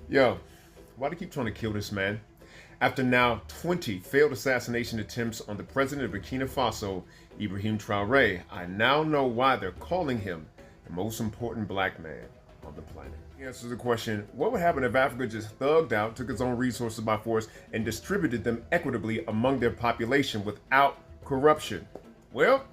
Yo, why do you keep trying to kill this man? After now 20 failed assassination attempts on the president of Burkina Faso, Ibrahim Traoré, I now know why they're calling him the most important black man on the planet. He answers the question, what would happen if Africa just thugged out, took its own resources by force, and distributed them equitably among their population without corruption? Well,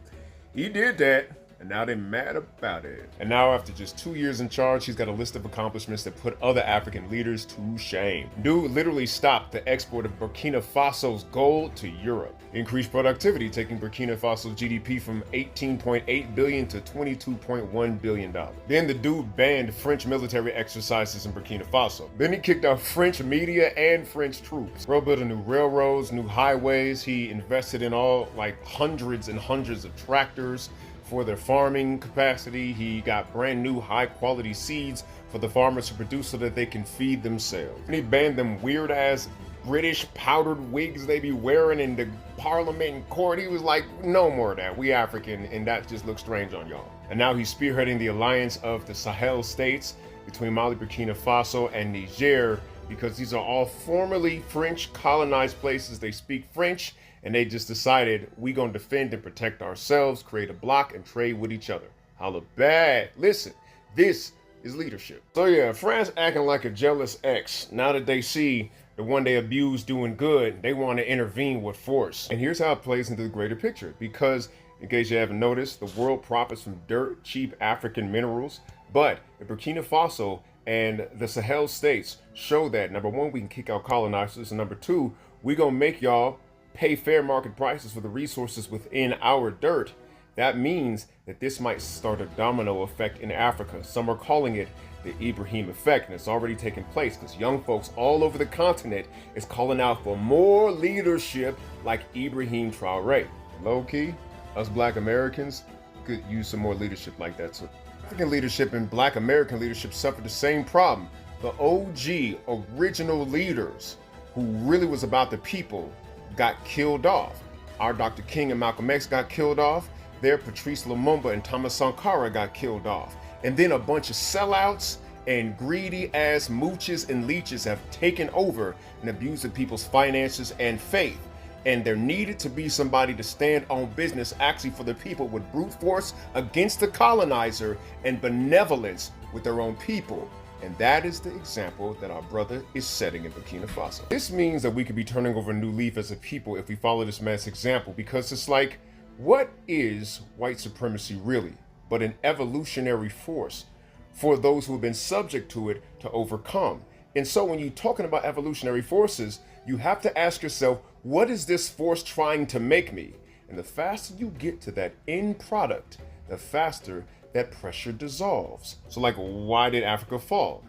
he did that, and now they're mad about it. And now after just 2 years in charge, he's got a list of accomplishments that put other African leaders to shame. Dude literally stopped the export of Burkina Faso's gold to Europe. Increased productivity, taking Burkina Faso's GDP from 18.8 billion to 22.1 billion dollars. Then the dude banned French military exercises in Burkina Faso. Then he kicked out French media and French troops. Bro built new railroads, new highways. He invested in all like hundreds and hundreds of tractors for their farming capacity. He got brand new high quality seeds for the farmers to produce so that they can feed themselves. And he banned them weird ass British powdered wigs they be wearing in the parliament and court. He was like, no more of that. We African and that just looks strange on y'all. And now he's spearheading the alliance of the Sahel states between Mali, Burkina Faso, and Niger, because these are all formerly French colonized places. They speak French, and they just decided we gonna defend and protect ourselves, create a block, and trade with each other. Holla bad. Listen, this is leadership. So yeah, France acting like a jealous ex. Now that they see the one they abused doing good, they want to intervene with force. And here's how it plays into the greater picture. Because, in case you haven't noticed, the world profits from dirt, cheap African minerals. But in Burkina Faso and the Sahel states show that, number one, we can kick out colonizers, and number two, we gonna make y'all pay fair market prices for the resources within our dirt. That means that this might start a domino effect in Africa. Some are calling it the Ibrahim effect, and it's already taken place because young folks all over the continent is calling out for more leadership like Ibrahim Traoré. Low-key, us black Americans could use some more leadership like that too. African leadership and black American leadership suffered the same problem. The OG original leaders who really was about the people got killed off. Our Dr. King and Malcolm X got killed off. Their Patrice Lumumba and Thomas Sankara got killed off. And then a bunch of sellouts and greedy ass mooches and leeches have taken over and abused the people's finances and faith. And there needed to be somebody to stand on business actually for the people with brute force against the colonizer and benevolence with their own people. And that is the example that our brother is setting in Burkina Faso. This means that we could be turning over a new leaf as a people if we follow this man's example, because it's like, what is white supremacy really but an evolutionary force for those who have been subject to it to overcome? And so when you're talking about evolutionary forces, you have to ask yourself, what is this force trying to make me? And the faster you get to that end product, the faster that pressure dissolves. So like, why did Africa fall?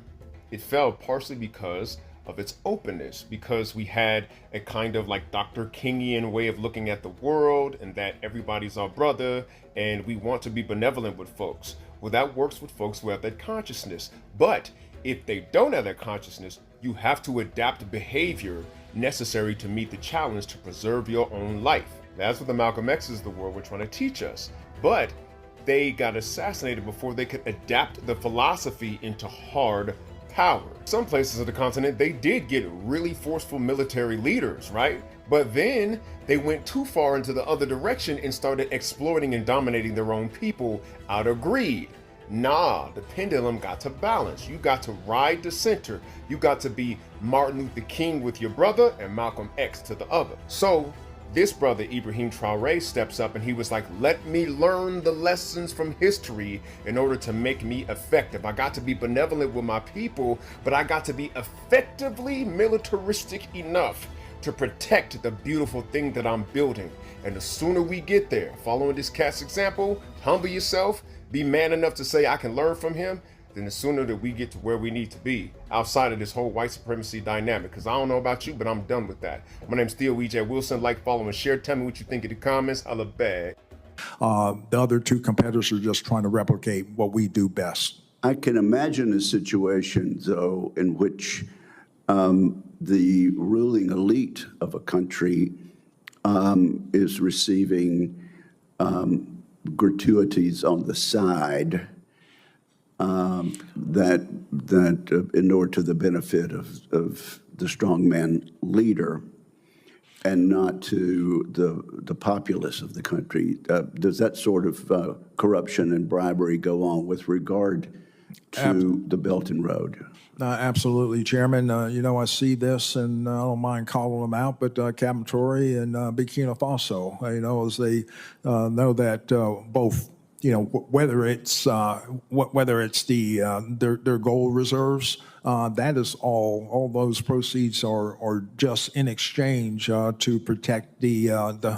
It fell partially because of its openness, because we had a kind of like Dr. Kingian way of looking at the world, and that everybody's our brother and we want to be benevolent with folks. Well, that works with folks who have that consciousness. But if they don't have that consciousness, you have to adapt behavior necessary to meet the challenge to preserve your own life. That's what the Malcolm X's of the world were trying to teach us. But they got assassinated before they could adapt the philosophy into hard power. Some places of the continent, they did get really forceful military leaders, right? But then they went too far into the other direction and started exploiting and dominating their own people out of greed. Nah, the pendulum got to balance. You got to ride the center. You got to be Martin Luther King with your brother and Malcolm X to the other. So this brother, Ibrahim Traoré, steps up and he was like, let me learn the lessons from history in order to make me effective. I got to be benevolent with my people, but I got to be effectively militaristic enough to protect the beautiful thing that I'm building. And the sooner we get there, following this cat's example, humble yourself, be man enough to say I can learn from him, then the sooner that we get to where we need to be outside of this whole white supremacy dynamic. Because I don't know about you, but I'm done with that. My name's Theo E.J. Wilson. Like, follow, and share. Tell me what you think in the comments. I love bad. The other two competitors are just trying to replicate what we do best. I can imagine a situation, though, in which the ruling elite of a country is receiving gratuities on the side that inure to the benefit of the strongman leader and not to the populace of the country. Does that sort of corruption and bribery go on with regard to the Belt and Road? Absolutely, Chairman. I see this, and I don't mind calling them out, but Captain Traoré and Burkina Faso, as they know that both, whether it's their gold reserves, that is all those proceeds are just in exchange to protect the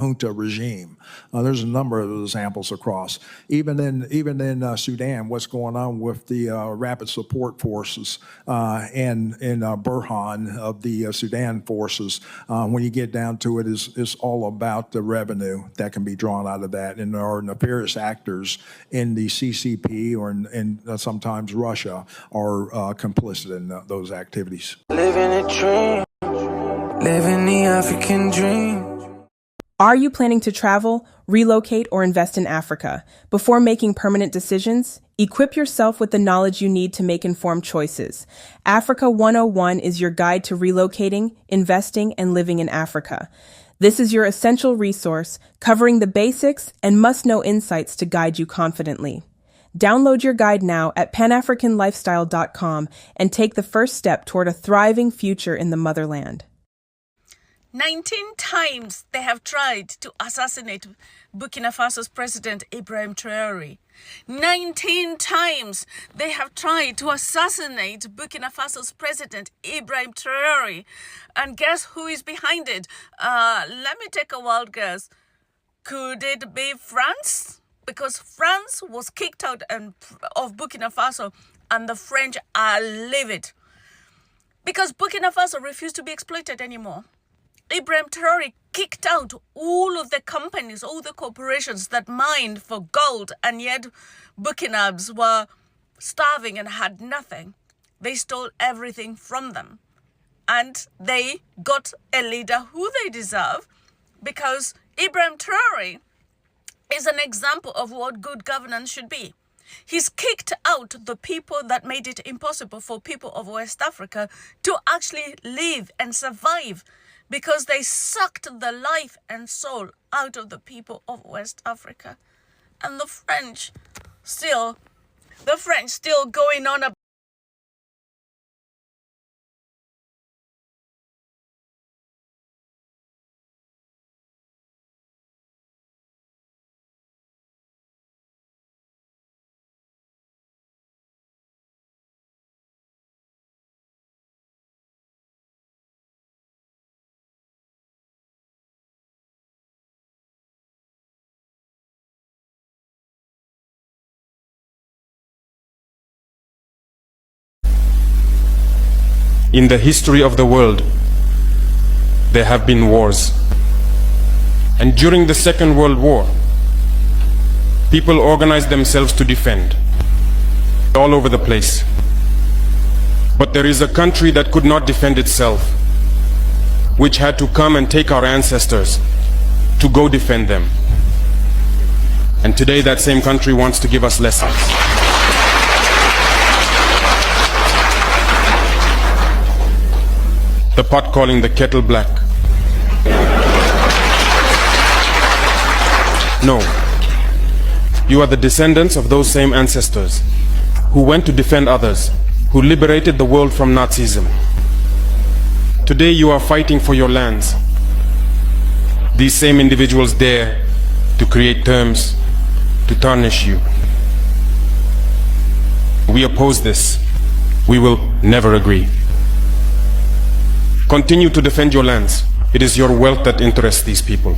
junta regime. There's a number of examples across. Even in Sudan, what's going on with the rapid support forces and Burhan of the Sudan forces, when you get down to it, is all about the revenue that can be drawn out of that. And there are nefarious actors in the CCP and sometimes Russia are complicit in those activities. Living a dream, living the African dream. Are you planning to travel, relocate, or invest in Africa? Before making permanent decisions, equip yourself with the knowledge you need to make informed choices. Africa 101 is your guide to relocating, investing, and living in Africa. This is your essential resource, covering the basics and must-know insights to guide you confidently. Download your guide now at panafricanlifestyle.com and take the first step toward a thriving future in the motherland. 19 times they have tried to assassinate Burkina Faso's president, Ibrahim Traoré. 19 times they have tried to assassinate Burkina Faso's president, Ibrahim Traoré. And guess who is behind it? Let me take a wild guess. Could it be France? Because France was kicked out of Burkina Faso and the French are livid. Because Burkina Faso refused to be exploited anymore. Ibrahim Traoré kicked out all of the companies, all the corporations that mined for gold, and yet Burkinabs were starving and had nothing. They stole everything from them. And they got a leader who they deserve, because Ibrahim Traoré is an example of what good governance should be. He's kicked out the people that made it impossible for people of West Africa to actually live and survive, because they sucked the life and soul out of the people of West Africa. And the French still going on about In the history of the world, there have been wars. And during the Second World War, people organized themselves to defend all over the place. But there is a country that could not defend itself, which had to come and take our ancestors to go defend them. And today that same country wants to give us lessons. The pot calling the kettle black. No, you are the descendants of those same ancestors who went to defend others, who liberated the world from Nazism. Today you are fighting for your lands. These same individuals dare to create terms to tarnish you. We oppose this. We will never agree. Continue to defend your lands. It is your wealth that interests these people.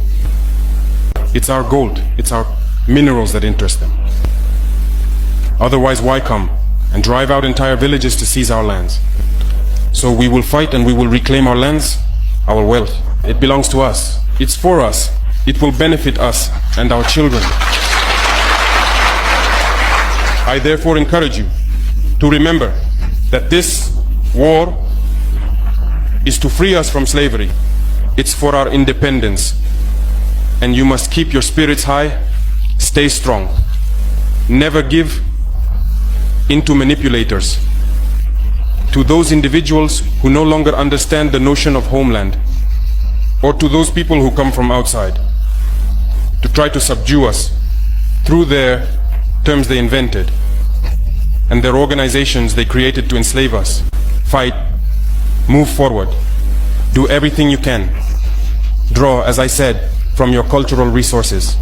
It's our gold, it's our minerals that interest them. Otherwise, why come and drive out entire villages to seize our lands? So we will fight and we will reclaim our lands, our wealth. It belongs to us. It's for us. It will benefit us and our children. I therefore encourage you to remember that this war is to free us from slavery. It's for our independence. And you must keep your spirits high, stay strong. Never give into manipulators, to those individuals who no longer understand the notion of homeland, or to those people who come from outside, to try to subdue us through their terms they invented and their organizations they created to enslave us. Fight, move forward, do everything you can. Draw, as I said, from your cultural resources,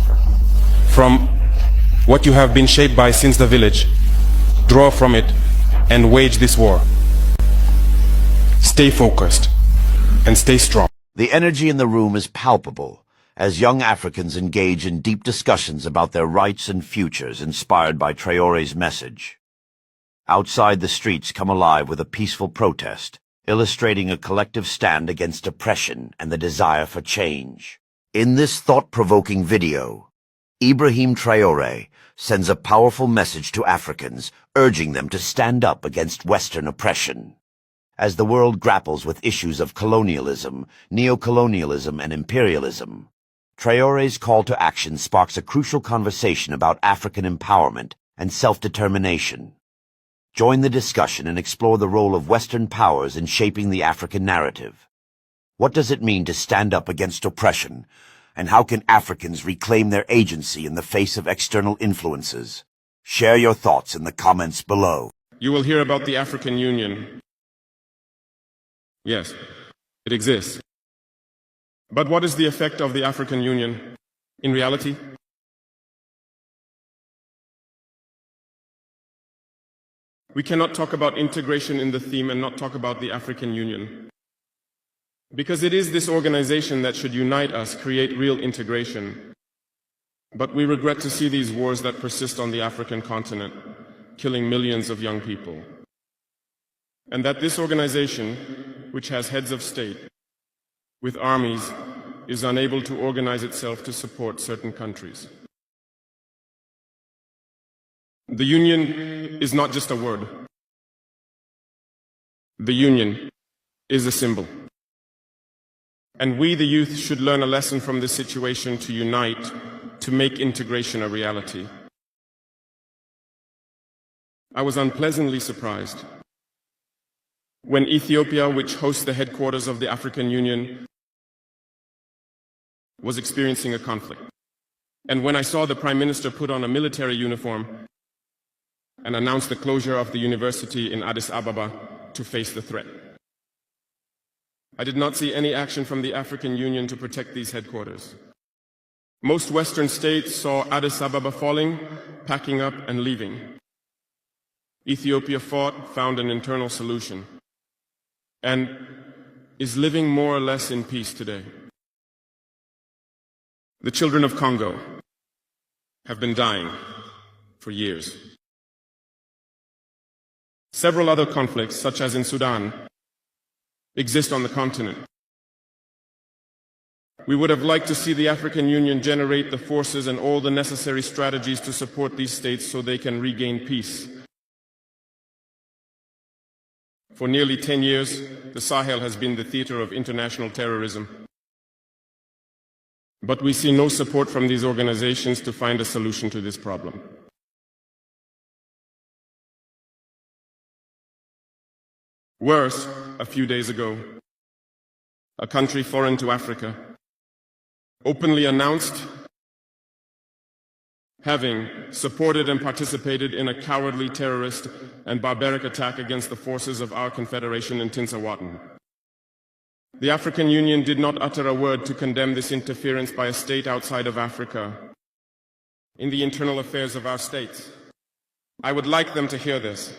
from what you have been shaped by since the village. Draw from it and wage this war. Stay focused and stay strong. The energy in the room is palpable as young Africans engage in deep discussions about their rights and futures inspired by Traore's message. Outside, the streets come alive with a peaceful protest, illustrating a collective stand against oppression and the desire for change. In this thought-provoking video, Ibrahim Traoré sends a powerful message to Africans, urging them to stand up against Western oppression. As the world grapples with issues of colonialism, neocolonialism, and imperialism, Traore's call to action sparks a crucial conversation about African empowerment and self-determination. Join the discussion and explore the role of Western powers in shaping the African narrative. What does it mean to stand up against oppression, and how can Africans reclaim their agency in the face of external influences? Share your thoughts in the comments below. You will hear about the African Union. Yes, it exists. But what is the effect of the African Union in reality? We cannot talk about integration in the theme and not talk about the African Union. Because it is this organization that should unite us, create real integration. But we regret to see these wars that persist on the African continent, killing millions of young people. And that this organization, which has heads of state, with armies, is unable to organize itself to support certain countries. The Union is not just a word. The Union is a symbol. And we, the youth, should learn a lesson from this situation to unite, to make integration a reality. I was unpleasantly surprised when Ethiopia, which hosts the headquarters of the African Union, was experiencing a conflict. And when I saw the Prime Minister put on a military uniform and announce the closure of the university in Addis Ababa to face the threat. I did not see any action from the African Union to protect these headquarters. Most Western states saw Addis Ababa falling, packing up and leaving. Ethiopia fought, found an internal solution, and is living more or less in peace today. The children of Congo have been dying for years. Several other conflicts, such as in Sudan, exist on the continent. We would have liked to see the African Union generate the forces and all the necessary strategies to support these states so they can regain peace. For nearly 10 years, the Sahel has been the theater of international terrorism. But we see no support from these organizations to find a solution to this problem. Worse, a few days ago, a country foreign to Africa openly announced having supported and participated in a cowardly terrorist and barbaric attack against the forces of our confederation in Tinsawatten. The African Union did not utter a word to condemn this interference by a state outside of Africa in the internal affairs of our states. I would like them to hear this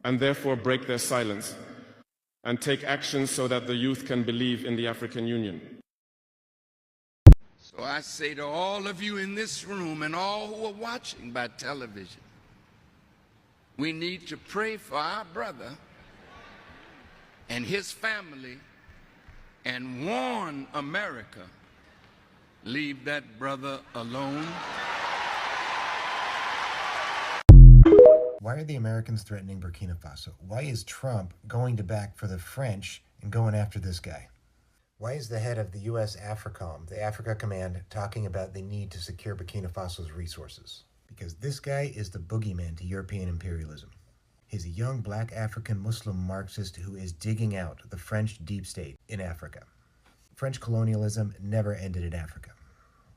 and therefore break their silence and take action so that the youth can believe in the African Union. So I say to all of you in this room and all who are watching by television, we need to pray for our brother and his family and warn America, leave that brother alone. Why are the Americans threatening Burkina Faso? Why is Trump going to back for the French and going after this guy? Why is the head of the U.S. AFRICOM, the Africa Command, talking about the need to secure Burkina Faso's resources? Because this guy is the boogeyman to European imperialism. He's a young black African Muslim Marxist who is digging out the French deep state in Africa. French colonialism never ended in Africa.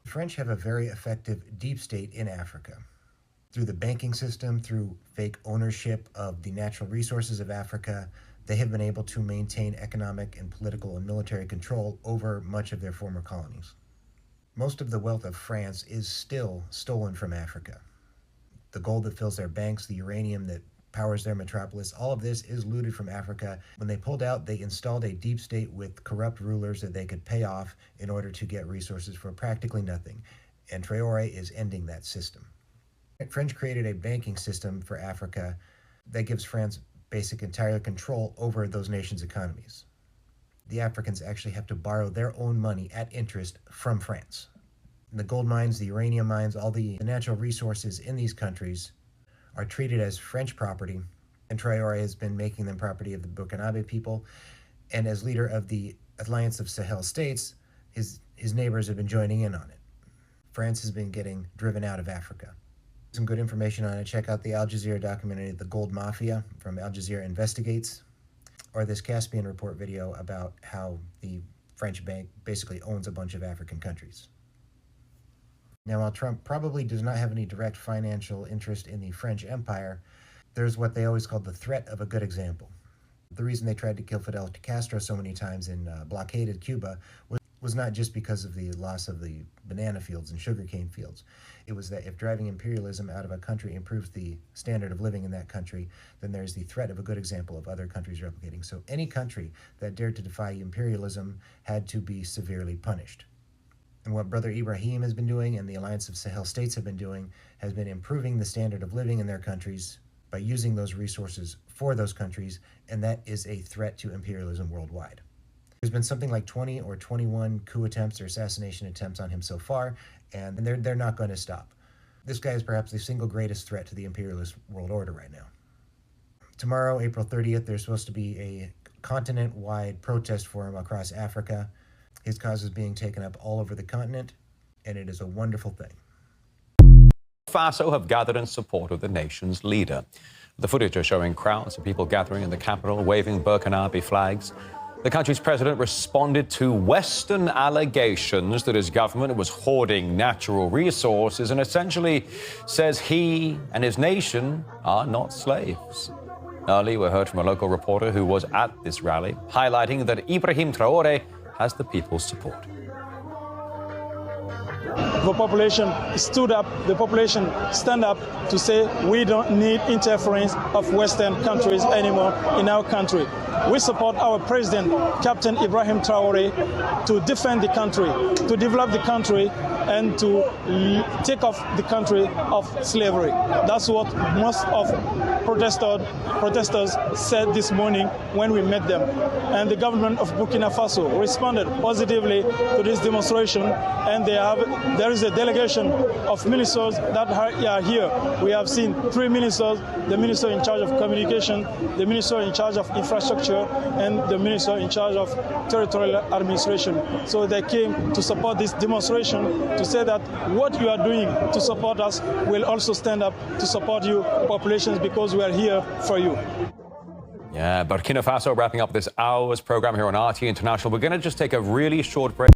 The French have a very effective deep state in Africa. Through the banking system, through fake ownership of the natural resources of Africa, they have been able to maintain economic and political and military control over much of their former colonies. Most of the wealth of France is still stolen from Africa. The gold that fills their banks, the uranium that powers their metropolis, all of this is looted from Africa. When they pulled out, they installed a deep state with corrupt rulers that they could pay off in order to get resources for practically nothing. And Traoré is ending that system. French created a banking system for Africa that gives France basic entire control over those nations' economies. The Africans actually have to borrow their own money at interest from France. The gold mines, the uranium mines, all the natural resources in these countries are treated as French property, and Traoré has been making them property of the Burkina people. And as leader of the Alliance of Sahel States, his neighbors have been joining in on it. France has been getting driven out of Africa. Some good information on it. Check out the Al Jazeera documentary, The Gold Mafia, from Al Jazeera Investigates, or this Caspian Report video about how the French bank basically owns a bunch of African countries. Now, while Trump probably does not have any direct financial interest in the French Empire, there's what they always called the threat of a good example. The reason they tried to kill Fidel Castro so many times and blockaded Cuba was not just because of the loss of the banana fields and sugarcane fields. It was that if driving imperialism out of a country improves the standard of living in that country, then there's the threat of a good example of other countries replicating. So any country that dared to defy imperialism had to be severely punished. And what Brother Ibrahim has been doing and the Alliance of Sahel States have been doing has been improving the standard of living in their countries by using those resources for those countries, and that is a threat to imperialism worldwide. There's been something like 20 or 21 coup attempts or assassination attempts on him so far, and they're not going to stop. This guy is perhaps the single greatest threat to the imperialist world order right now. Tomorrow, April 30th, there's supposed to be a continent-wide protest for him across Africa. His cause is being taken up all over the continent, and it is a wonderful thing. Faso have gathered in support of the nation's leader. The footage is showing crowds of people gathering in the capital, waving Burkina flags. The country's president responded to Western allegations that his government was hoarding natural resources and essentially says he and his nation are not slaves. Early, we heard from a local reporter who was at this rally, highlighting that Ibrahim Traoré has the people's support. The population stood up, the population stand up to say we don't need interference of Western countries anymore in our country. We support our president, Captain Ibrahim Traoré, to defend the country, to develop the country, and to take off the country of slavery. That's what most of protesters said this morning when we met them. And the government of Burkina Faso responded positively to this demonstration, and there is a delegation of ministers that are here. We have seen 3 ministers, the minister in charge of communication, the minister in charge of infrastructure, and the minister in charge of territorial administration. So they came to support this demonstration, to say that what you are doing to support us will also stand up to support you, populations, because we are here for you. Yeah, Burkina Faso wrapping up this hour's program here on RT International. We're going to just take a really short break.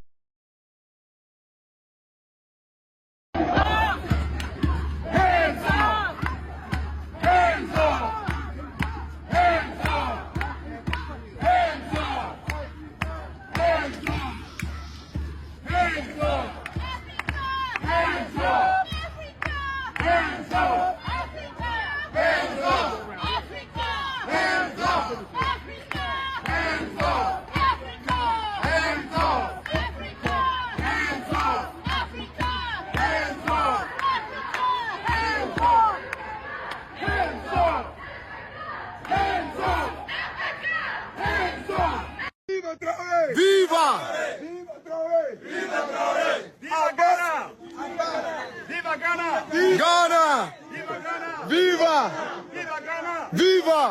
Viva! Viva Traoré! Viva Traoré! Viva Ghana! Viva Ghana! Ghana! Viva Ghana! Viva! Viva Ghana! Viva!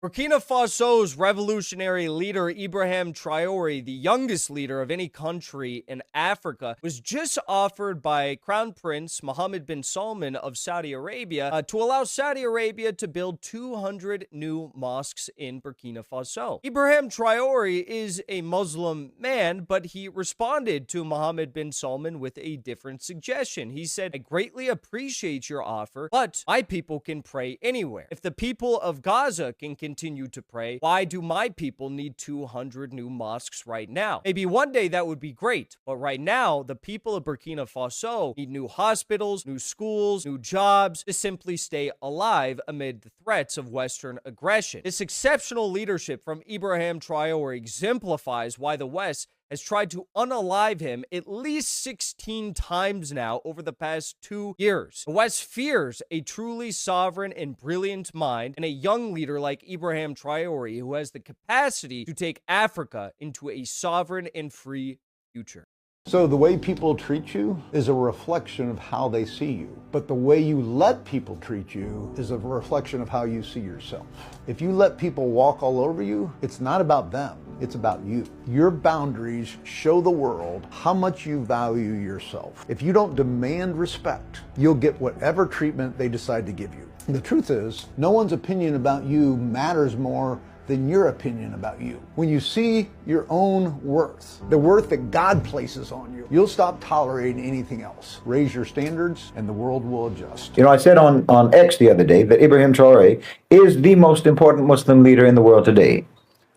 Burkina Faso's revolutionary leader Ibrahim Traoré, the youngest leader of any country in Africa, was just offered by Crown Prince Mohammed bin Salman of Saudi Arabia to allow Saudi Arabia to build 200 new mosques in Burkina Faso. Ibrahim Traoré is a Muslim man, but he responded to Mohammed bin Salman with a different suggestion. He said, "I greatly appreciate your offer, but my people can pray anywhere. If the people of Gaza can continue to pray, why do my people need 200 new mosques right now? Maybe one day that would be great, but right now, the people of Burkina Faso need new hospitals, new schools, new jobs to simply stay alive amid the threats of Western aggression." This exceptional leadership from Ibrahim Traoré exemplifies why the West has tried to unalive him at least 16 times now over the past 2 years. The West fears a truly sovereign and brilliant mind and a young leader like Ibrahim Traoré who has the capacity to take Africa into a sovereign and free future. So the way people treat you is a reflection of how they see you. But the way you let people treat you is a reflection of how you see yourself. If you let people walk all over you, it's not about them, it's about you. Your boundaries show the world how much you value yourself. If you don't demand respect, you'll get whatever treatment they decide to give you. The truth is, no one's opinion about you matters more than your opinion about you. When you see your own worth, the worth that God places on you, you'll stop tolerating anything else. Raise your standards and the world will adjust. You know, I said on X the other day that Ibrahim Traoré is the most important Muslim leader in the world today.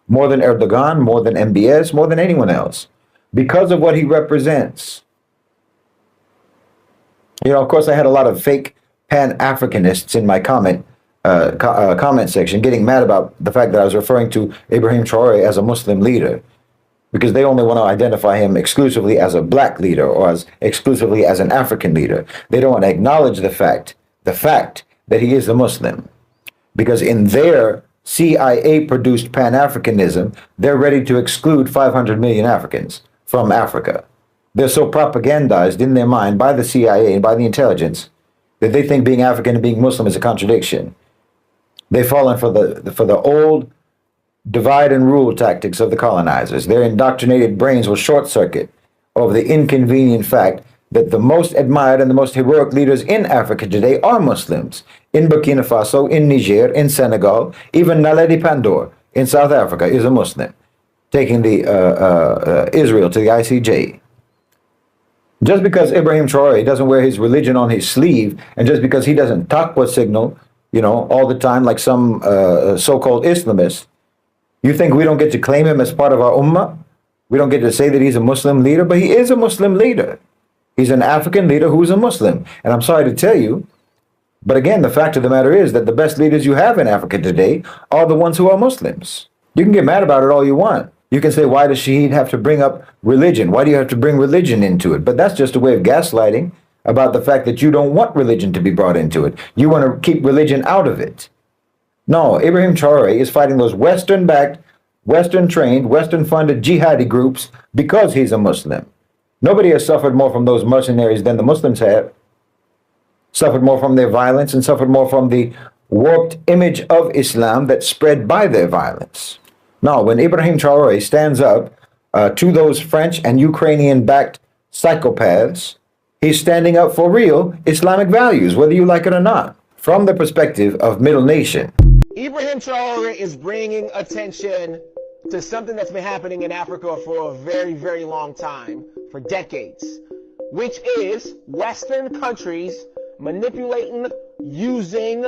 More than Erdogan, more than MBS, more than anyone else. Because of what he represents. You know, of course, I had a lot of fake pan-Africanists in my comment section getting mad about the fact that I was referring to Ibrahim Traoré as a Muslim leader, because they only want to identify him exclusively as a black leader or as exclusively as an African leader. They don't want to acknowledge the fact that he is a Muslim, because in their CIA-produced pan-Africanism, they're ready to exclude 500 million Africans from Africa. They're so propagandized in their mind by the CIA and by the intelligence that they think being African and being Muslim is a contradiction. They've fallen for the old divide and rule tactics of the colonizers. Their indoctrinated brains will short circuit over the inconvenient fact that the most admired and the most heroic leaders in Africa today are Muslims. In Burkina Faso, in Niger, in Senegal, even Naledi Pandor in South Africa is a Muslim, taking the Israel to the ICJ. Just because Ibrahim Traoré doesn't wear his religion on his sleeve, and just because he doesn't taqwa signal, you know, all the time like some so-called Islamists, you think we don't get to claim him as part of our ummah? We don't get to say that he's a Muslim leader, but he is a Muslim leader. He's an African leader who's a Muslim. And I'm sorry to tell you, but again, the fact of the matter is that the best leaders you have in Africa today are the ones who are Muslims. You can get mad about it all you want. You can say, why does Shahid have to bring up religion? Why do you have to bring religion into it? But that's just a way of gaslighting about the fact that you don't want religion to be brought into it. You want to keep religion out of it. No, Ibrahim Traoré is fighting those Western-backed, Western-trained, Western-funded jihadi groups because he's a Muslim. Nobody has suffered more from those mercenaries than the Muslims have. Suffered more from their violence and suffered more from the warped image of Islam that spread by their violence. Now, when Ibrahim Traoré stands up to those French and Ukrainian-backed psychopaths, he's standing up for real Islamic values, whether you like it or not, from the perspective of Middle Nation. Ibrahim Traoré is bringing attention to something that's been happening in Africa for a very, very long time, for decades, which is Western countries manipulating, using,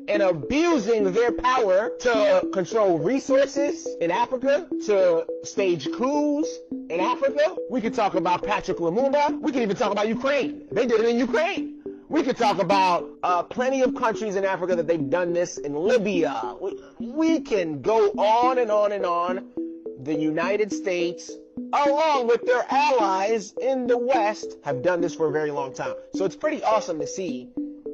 and abusing their power to control resources in Africa, to stage coups in Africa. We could talk about Patrick Lumumba. We could even talk about Ukraine. They did it in Ukraine. We could talk about plenty of countries in Africa that they've done this in Libya. We can go on and on and on. The United States, along with their allies in the West, have done this for a very long time. So it's pretty awesome to see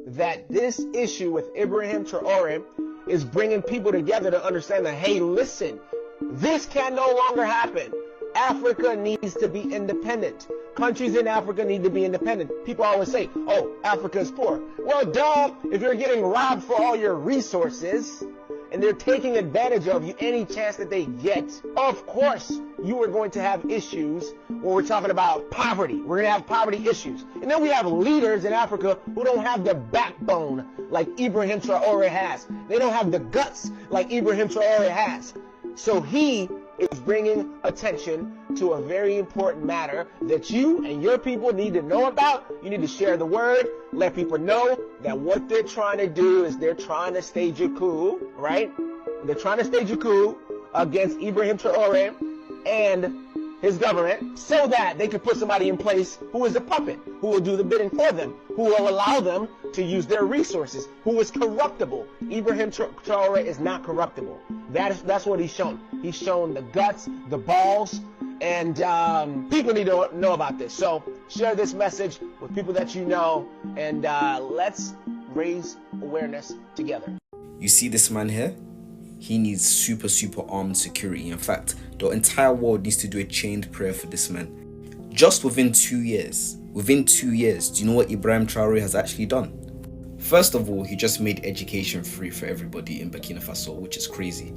that this issue with Ibrahim Traoré is bringing people together to understand that, hey, listen, this can no longer happen. Africa needs to be independent. Countries in Africa need to be independent. People always say, oh, Africa is poor. Well, duh, if you're getting robbed for all your resources and they're taking advantage of you any chance that they get. Of course, you are going to have issues when we're talking about poverty. We're going to have poverty issues. And then we have leaders in Africa who don't have the backbone like Ibrahim Traoré has. They don't have the guts like Ibrahim Traoré has. So he is bringing attention to a very important matter that you and your people need to know about. You need to share the word, let people know that what they're trying to do is they're trying to stage a coup, right? They're trying to stage a coup against Ibrahim Traoré and his government so that they can put somebody in place who is a puppet, who will do the bidding for them, who will allow them to use their resources, who is corruptible. Ibrahim Traoré is not corruptible. That's what he's shown. He's shown the guts, the balls, and people need to know about this. So share this message with people that you know, and let's raise awareness together. You see this man here? He needs super armed security. In fact, the entire world needs to do a chained prayer for this man. Just within 2 years, do you know what Ibrahim Traoré has actually done? First of all, he just made education free for everybody in Burkina Faso, which is crazy.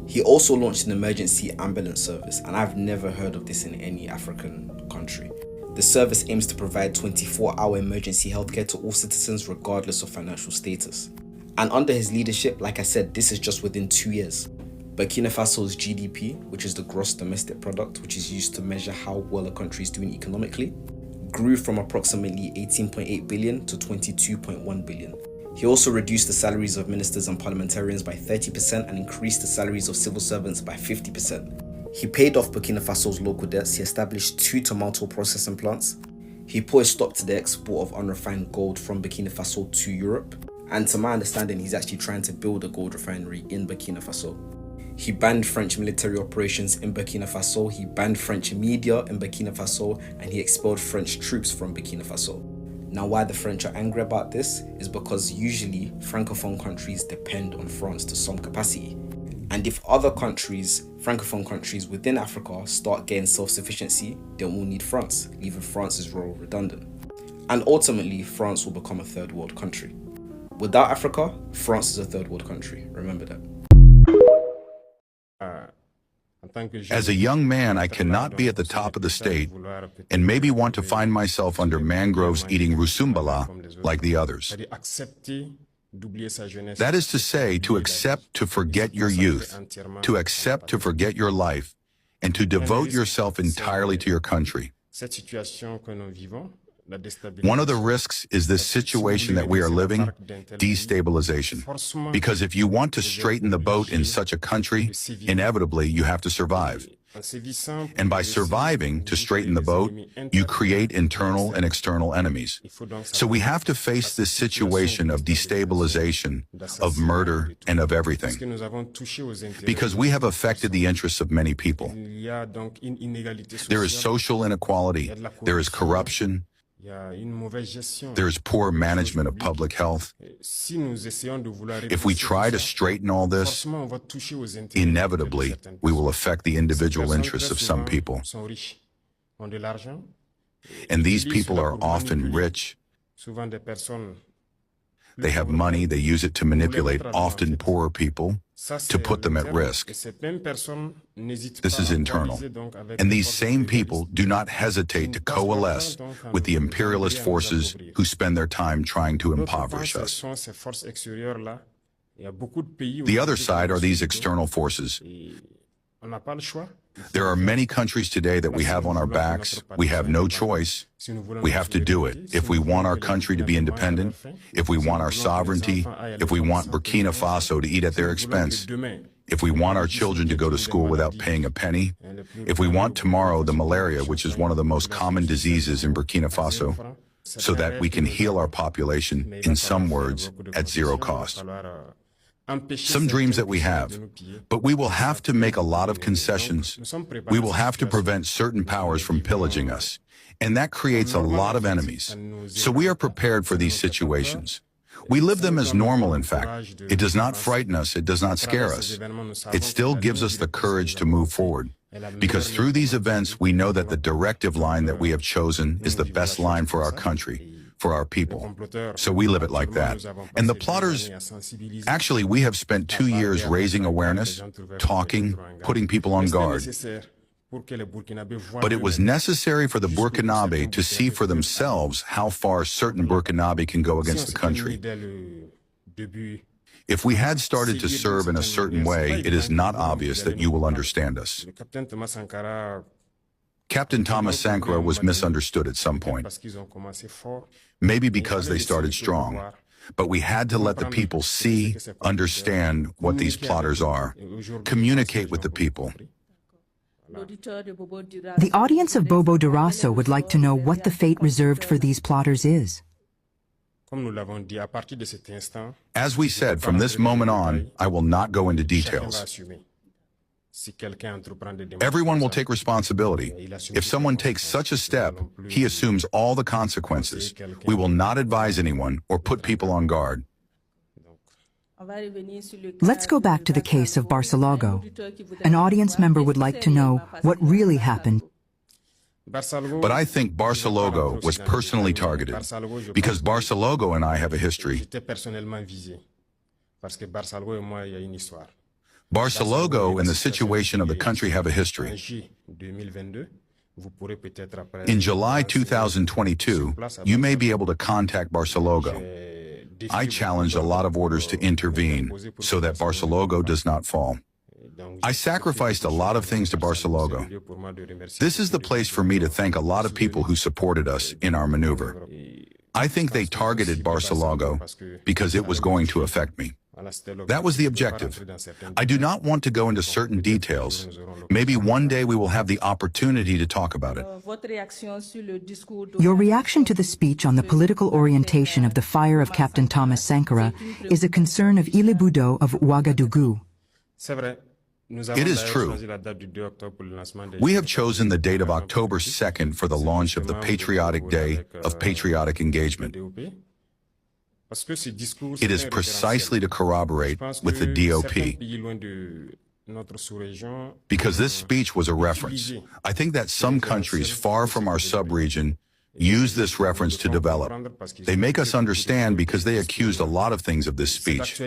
He also launched an emergency ambulance service, and I've never heard of this in any African country. The service aims to provide 24-hour emergency healthcare to all citizens regardless of financial status. And under his leadership, like I said, this is just within 2 years. Burkina Faso's GDP, which is the gross domestic product, which is used to measure how well a country is doing economically, grew from approximately 18.8 billion to 22.1 billion. He also reduced the salaries of ministers and parliamentarians by 30% and increased the salaries of civil servants by 50%. He paid off Burkina Faso's local debts. He established 2 tomato processing plants. He put a stop to the export of unrefined gold from Burkina Faso to Europe. And to my understanding, he's actually trying to build a gold refinery in Burkina Faso. He banned French military operations in Burkina Faso, he banned French media in Burkina Faso, and he expelled French troops from Burkina Faso. Now, why the French are angry about this is because usually Francophone countries depend on France to some capacity. And if other countries, Francophone countries within Africa, start getting self-sufficiency, they will need France, leaving France's role redundant. And ultimately, France will become a third world country. Without Africa, France is a third world country. Remember that. As a young man, I cannot be at the top of the state and maybe want to find myself under mangroves eating rusumbala like the others. That is to say, to accept to forget your youth, to accept to forget your life, and to devote yourself entirely to your country. One of the risks is this situation that we are living, destabilization. Because if you want to straighten the boat in such a country, inevitably you have to survive. And by surviving to straighten the boat, you create internal and external enemies. So we have to face this situation of destabilization, of murder, and of everything. Because we have affected the interests of many people. There is social inequality, there is corruption, there is poor management of public health. If we try to straighten all this, inevitably, we will affect the individual interests of some people. And these people are often rich. They have money, they use it to manipulate often poorer people, to put them at risk. This is internal. And these same people do not hesitate to coalesce with the imperialist forces who spend their time trying to impoverish us. The other side are these external forces. There are many countries today that we have on our backs. We have no choice. We have to do it. If we want our country to be independent, if we want our sovereignty, if we want Burkina Faso to eat at their expense, if we want our children to go to school without paying a penny, if we want tomorrow the malaria, which is one of the most common diseases in Burkina Faso, so that we can heal our population, in some words, at zero cost. Some dreams that we have, but we will have to make a lot of concessions. We will have to prevent certain powers from pillaging us, and that creates a lot of enemies. So we are prepared for these situations. We live them as normal, in fact. It does not frighten us, it does not scare us. It still gives us the courage to move forward, because through these events we know that the directive line that we have chosen is the best line for our country, for our people. So we live it like that. And the plotters, actually, we have spent 2 years raising awareness, talking, putting people on guard. But it was necessary for the Burkinabe to see for themselves how far certain Burkinabe can go against the country. If we had started to serve in a certain way, it is not obvious that you will understand us. Captain Thomas Sankara was misunderstood at some point, maybe because they started strong. But we had to let the people see, understand what these plotters are, communicate with the people. The audience of Bobo Dioulasso would like to know what the fate reserved for these plotters is. As we said, from this moment on, I will not go into details. Everyone will take responsibility. If someone takes such a step, he assumes all the consequences. We will not advise anyone or put people on guard. Let's go back to the case of Barcelogo. An audience member would like to know what really happened. But I think Barcelogo was personally targeted because Barcelogo and I have a history. Barcelogo and the situation of the country have a history. In July 2022, you may be able to contact Barcelogo. I challenged a lot of orders to intervene so that Barcelogo does not fall. I sacrificed a lot of things to Barcelogo. This is the place for me to thank a lot of people who supported us in our maneuver. I think they targeted Barcelogo because it was going to affect me. That was the objective. I do not want to go into certain details. Maybe one day we will have the opportunity to talk about it. Your reaction to the speech on the political orientation of the fire of Captain Thomas Sankara is a concern of Ile Budo of Ouagadougou. It is true. We have chosen the date of October 2nd for the launch of the Patriotic Day of Patriotic Engagement. It is precisely to corroborate with the DOP. Because this speech was a reference. I think that some countries far from our sub-region use this reference to develop. They make us understand because they accused a lot of things of this speech.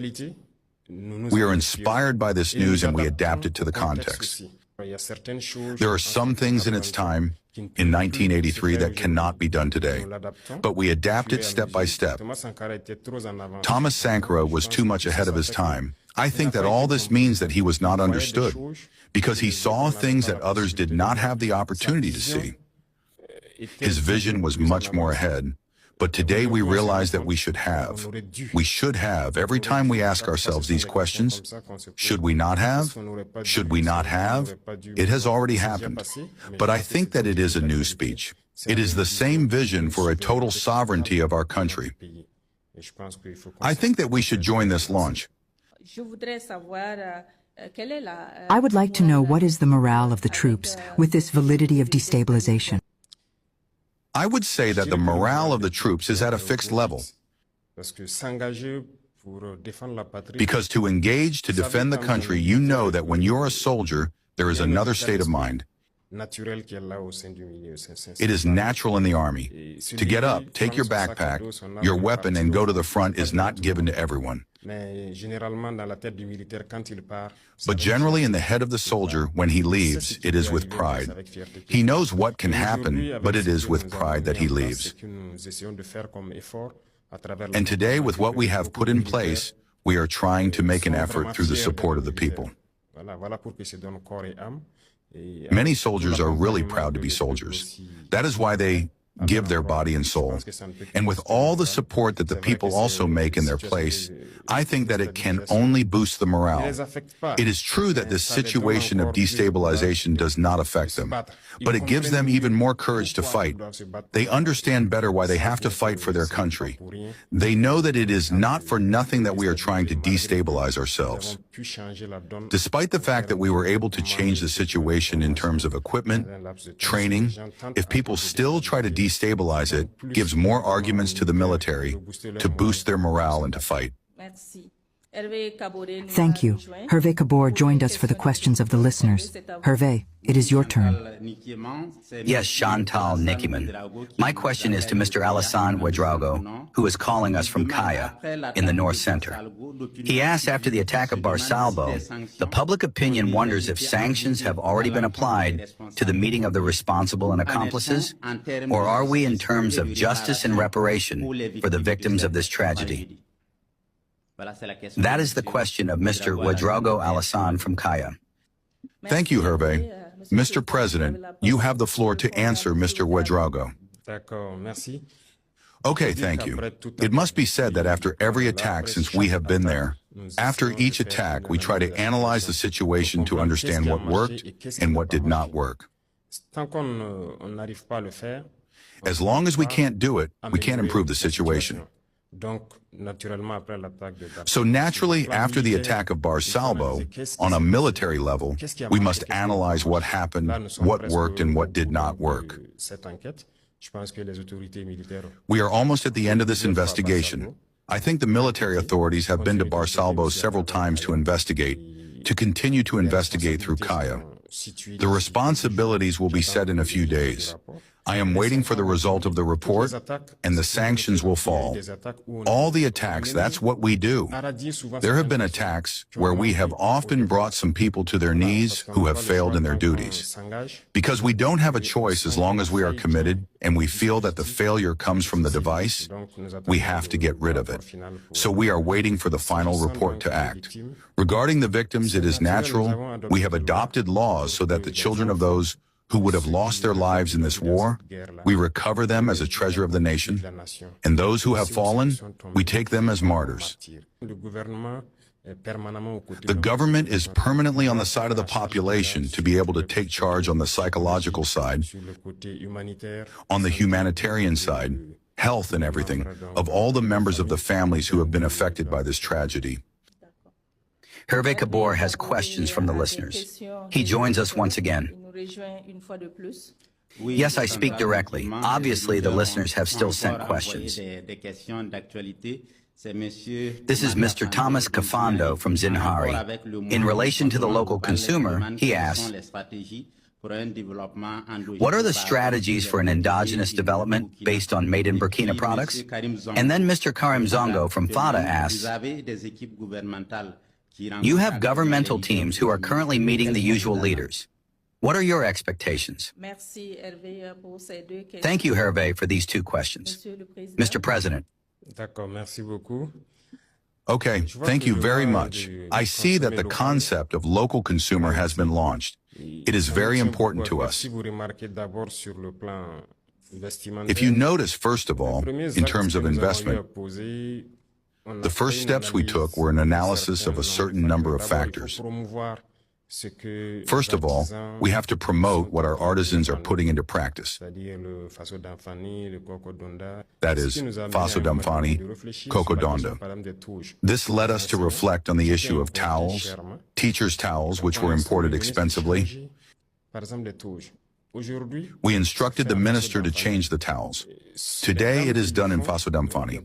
We are inspired by this news and we adapt it to the context. There are some things in its time, in 1983, that cannot be done today, but we adapt it step by step. Thomas Sankara was too much ahead of his time. I think that all this means that he was not understood, because he saw things that others did not have the opportunity to see. His vision was much more ahead. But today we realize that we should have, every time we ask ourselves these questions, should we not have? Should we not have? It has already happened. But I think that it is a new speech. It is the same vision for a total sovereignty of our country. I think that we should join this launch. I would like to know what is the morale of the troops with this validity of destabilization. I would say that the morale of the troops is at a fixed level. Because to engage, to defend the country, you know that when you're a soldier, there is another state of mind. It is natural in the army. To get up, take your backpack, your weapon, and go to the front is not given to everyone. But generally in the head of the soldier, when he leaves, it is with pride. He knows what can happen, but it is with pride that he leaves. And today, with what we have put in place, we are trying to make an effort through the support of the people. Many soldiers are really proud to be soldiers. That is why they give their body and soul. And with all the support that the people also make in their place, I think that it can only boost the morale. It is true that this situation of destabilization does not affect them, but it gives them even more courage to fight. They understand better why they have to fight for their country. They know that it is not for nothing that we are trying to destabilize ourselves. Despite the fact that we were able to change the situation in terms of equipment, training, if people still try to destabilize it, gives more arguments to the military to boost their morale and to fight. Thank you. Hervé Kabor joined us for the questions of the listeners. Hervé, it is your turn. Yes, Chantal Nikiman. My question is to Mr. Alassane Ouedraogo, who is calling us from Kaya in the North Center. He asks, after the attack of Barsalbo, the public opinion wonders if sanctions have already been applied to the meeting of the responsible and accomplices, or are we in terms of justice and reparation for the victims of this tragedy? That is the question of Mr. Ouedraogo Alassane from Kaya. Thank you, Hervé. Mr. President, you have the floor to answer Mr. Ouedraogo. Okay, thank you. It must be said that after every attack since we have been there, after each attack, we try to analyze the situation to understand what worked and what did not work. As long as we can't do it, we can't improve the situation. So naturally, after the attack of Barsalbo, on a military level, we must analyze what happened, what worked, and what did not work. We are almost at the end of this investigation. I think the military authorities have been to Barsalbo several times to investigate, to continue to investigate through Kaya. The responsibilities will be set in a few days. I am waiting for the result of the report, and the sanctions will fall. All the attacks, that's what we do. There have been attacks where we have often brought some people to their knees who have failed in their duties. Because we don't have a choice as long as we are committed, and we feel that the failure comes from the device, we have to get rid of it. So we are waiting for the final report to act. Regarding the victims, it is natural. We have adopted laws so that the children of those who would have lost their lives in this war, we recover them as a treasure of the nation, and those who have fallen, we take them as martyrs. The government is permanently on the side of the population to be able to take charge on the psychological side, on the humanitarian side, health and everything, of all the members of the families who have been affected by this tragedy. Hervé Kabor has questions from the listeners. He joins us once again. Yes, I speak directly. Obviously, the listeners have still sent questions. This is Mr. Thomas Kafando from Zinhari. In relation to the local consumer, he asks, what are the strategies for an endogenous development based on made in Burkina products? And then Mr. Karim Zongo from FADA asks, you have governmental teams who are currently meeting the usual leaders. What are your expectations? Thank you, Hervé, for these two questions. Mr. President. Okay, thank you very much. I see that the concept of local consumer has been launched. It is very important to us. If you notice, first of all, in terms of investment, the first steps we took were an analysis of a certain number of factors. First of all, we have to promote what our artisans are putting into practice. That is, Faso Damfani, Coco Donda. This led us to reflect on the issue of towels, teachers' towels, which were imported expensively. We instructed the minister to change the towels. Today, it is done in Faso Damfani.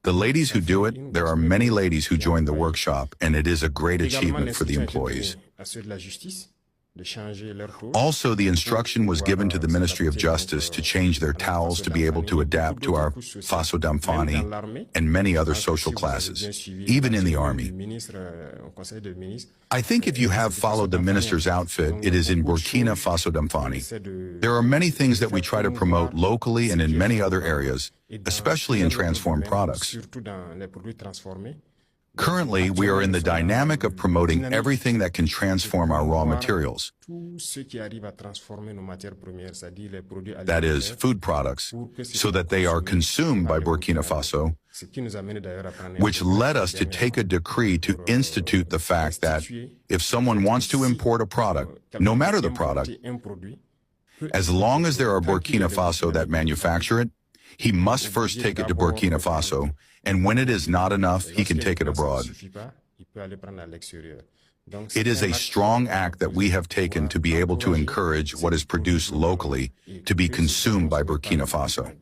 The ladies who do it, there are many ladies who joined the workshop, and it is a great achievement for the employees. Also, the instruction was given to the Ministry of Justice to change their towels to be able to adapt to our Faso Damfani and many other social classes, even in the army. I think if you have followed the minister's outfit, it is in Burkina Faso Damfani. There are many things that we try to promote locally and in many other areas, especially in transformed products. Currently, we are in the dynamic of promoting everything that can transform our raw materials. That is, food products, so that they are consumed by Burkina Faso, which led us to take a decree to institute the fact that if someone wants to import a product, no matter the product, as long as there are Burkina Faso that manufacture it, he must first take it to Burkina Faso, and when it is not enough, he can take it abroad. It is a strong act that we have taken to be able to encourage what is produced locally to be consumed by Burkina Faso.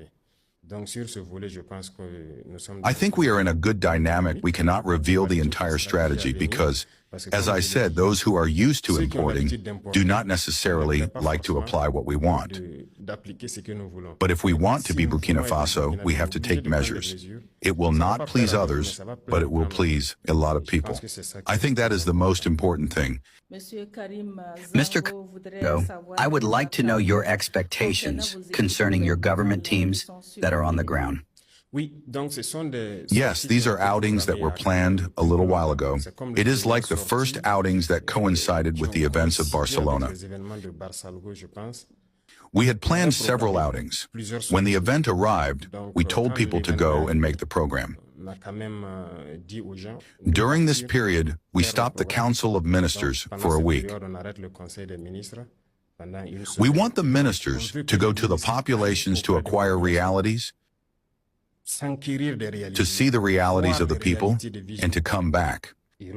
I think we are in a good dynamic. We cannot reveal the entire strategy because, as I said, those who are used to importing do not necessarily like to apply what we want. But if we want to be Burkina Faso, we have to take measures. It will not please others, but it will please a lot of people. I think that is the most important thing. Mr. Congo, I would like to know your expectations concerning your government teams that are on the ground. Yes, these are outings that were planned a little while ago. It is like the first outings that coincided with the events of Barcelona. We had planned several outings. When the event arrived, we told people to go and make the program. During this period, we stopped the Council of Ministers for a week. We want the ministers to go to the populations to acquire realities, to see the realities of the people, and to come back. A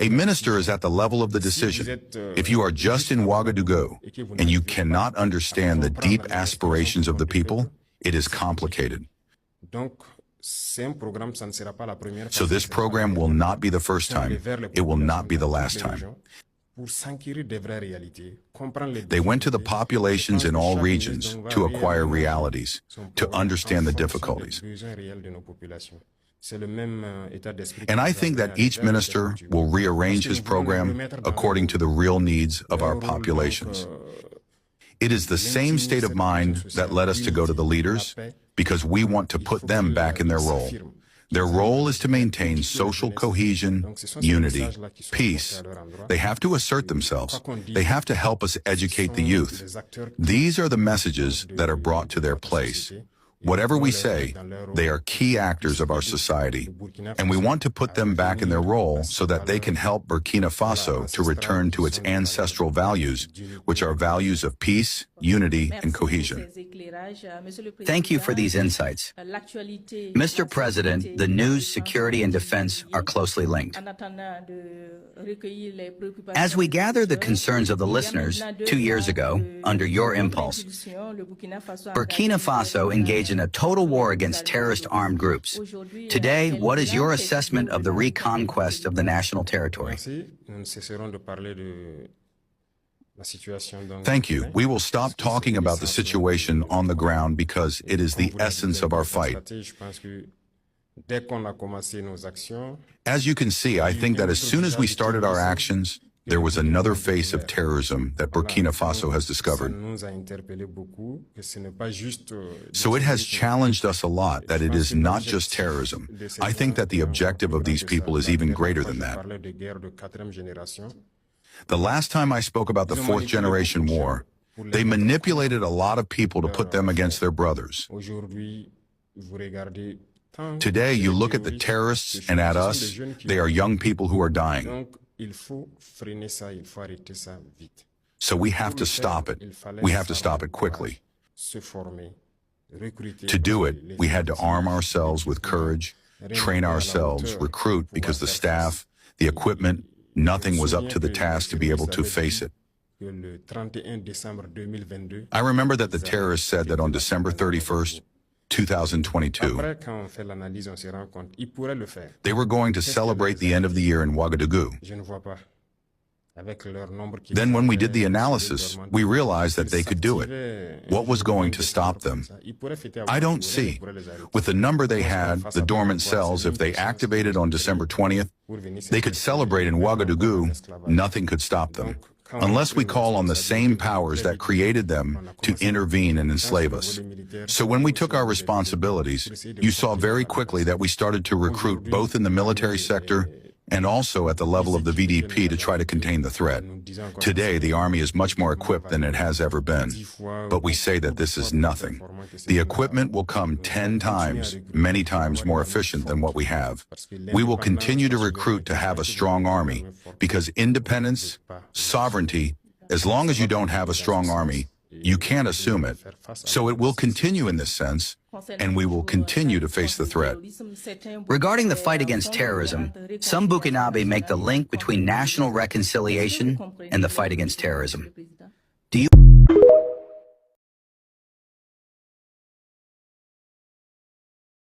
minister is at the level of the decision. If you are just in Ouagadougou and you cannot understand the deep aspirations of the people, it is complicated. So this program will not be the first time. It will not be the last time. They went to the populations in all regions to acquire realities, to understand the difficulties. And I think that each minister will rearrange his program according to the real needs of our populations. It is the same state of mind that led us to go to the leaders, because we want to put them back in their role. Their role is to maintain social cohesion, unity, peace. They have to assert themselves. They have to help us educate the youth. These are the messages that are brought to their place. Whatever we say, they are key actors of our society, and we want to put them back in their role so that they can help Burkina Faso to return to its ancestral values, which are values of peace, unity, and cohesion. Thank you for these insights. Mr. President, the news, security, and defense are closely linked. As we gather the concerns of the listeners, 2 years ago, under your impulse, Burkina Faso engaged in a total war against terrorist armed groups. Today, what is your assessment of the reconquest of the national territory? Thank you. We will stop talking about the situation on the ground because it is the essence of our fight. As you can see, I think that as soon as we started our actions, there was another face of terrorism that Burkina Faso has discovered. So it has challenged us a lot that it is not just terrorism. I think that the objective of these people is even greater than that. The last time I spoke about the fourth generation war, they manipulated a lot of people to put them against their brothers. Today, you look at the terrorists and at us, they are young people who are dying. So we have to stop it. We have to stop it quickly. To do it, we had to arm ourselves with courage, train ourselves, recruit, because the staff, the equipment, nothing was up to the task to be able to face it. I remember that the terrorists said that on December 31st, 2022, they were going to celebrate the end of the year in Ouagadougou. Then when we did the analysis, we realized that they could do it. What was going to stop them? I don't see. With the number they had, the dormant cells, if they activated on December 20th, they could celebrate in Ouagadougou. Nothing could stop them, unless we call on the same powers that created them to intervene and enslave us. So when we took our responsibilities, you saw very quickly that we started to recruit both in the military sector and also at the level of the VDP to try to contain the threat. Today, the army is much more equipped than it has ever been, but we say that this is nothing. The equipment will come 10 times, many times more efficient than what we have. We will continue to recruit to have a strong army, because independence, sovereignty, as long as you don't have a strong army, you can't assume it. So it will continue in this sense, and we will continue to face the threat. Regarding the fight against terrorism, some Burkinabe make the link between national reconciliation and the fight against terrorism.